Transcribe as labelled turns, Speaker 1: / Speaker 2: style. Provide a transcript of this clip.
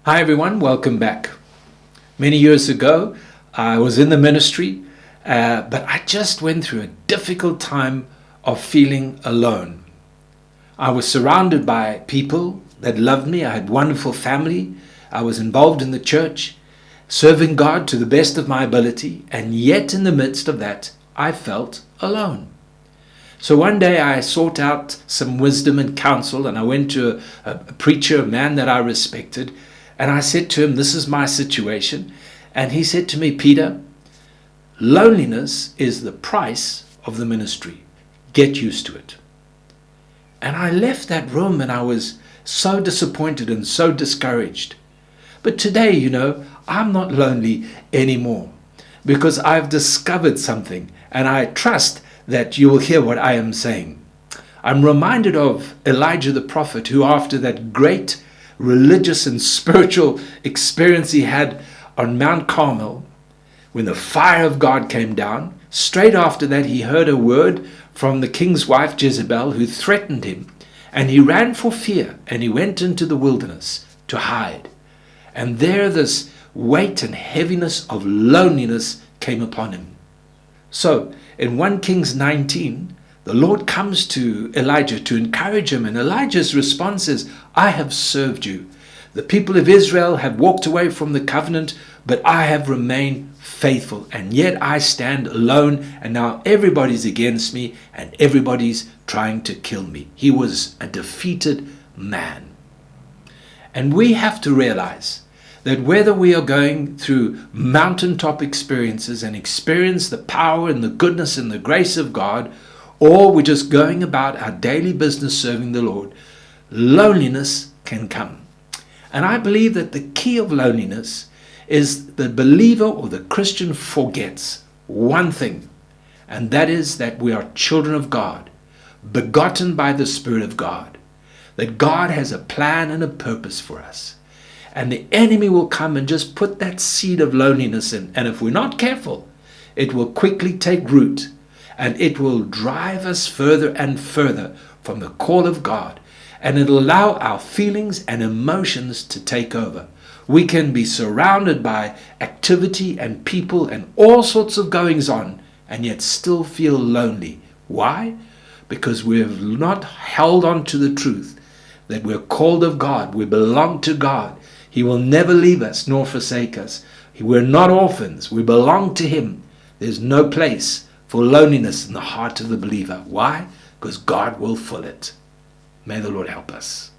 Speaker 1: Hi everyone, welcome back. Many years ago, I was in the ministry, but I just went through a difficult time of feeling alone. I was surrounded by people that loved me. I had a wonderful family. I was involved in the church, serving God to the best of my ability, and yet in the midst of that, I felt alone. So one day I sought out some wisdom and counsel, and I went to a preacher, a man that I respected, and I said to him, "This is my situation." And he said to me, "Peter, loneliness is the price of the ministry. Get used to it." And I left that room and I was so disappointed and so discouraged. But today, I'm not lonely anymore because I've discovered something, and I trust that you will hear what I am saying. I'm reminded of Elijah the prophet, who after that great religious and spiritual experience he had on Mount Carmel, when the fire of God came down, straight after that he heard a word from the king's wife Jezebel, who threatened him, and he ran for fear and he went into the wilderness to hide. And there this weight and heaviness of loneliness came upon him. So in 1 Kings 19, the Lord comes to Elijah to encourage him, and Elijah's response is, "I have served you. The people of Israel have walked away from the covenant, but I have remained faithful, and yet I stand alone, and now everybody's against me, and everybody's trying to kill me." He was a defeated man. And we have to realize that whether we are going through mountaintop experiences and experience the power and the goodness and the grace of God, or we're just going about our daily business serving the Lord, loneliness can come. And I believe that the key of loneliness is the believer or the Christian forgets one thing, and that is that we are children of God, begotten by the Spirit of God, that God has a plan and a purpose for us. And the enemy will come and just put that seed of loneliness in, and if we're not careful, it will quickly take root. And it will drive us further and further from the call of God. And it'll allow our feelings and emotions to take over. We can be surrounded by activity and people and all sorts of goings on, and yet still feel lonely. Why? Because we have not held on to the truth that we're called of God. We belong to God. He will never leave us nor forsake us. We're not orphans. We belong to Him. There's no place for loneliness in the heart of the believer. Why? Because God will fill it. May the Lord help us.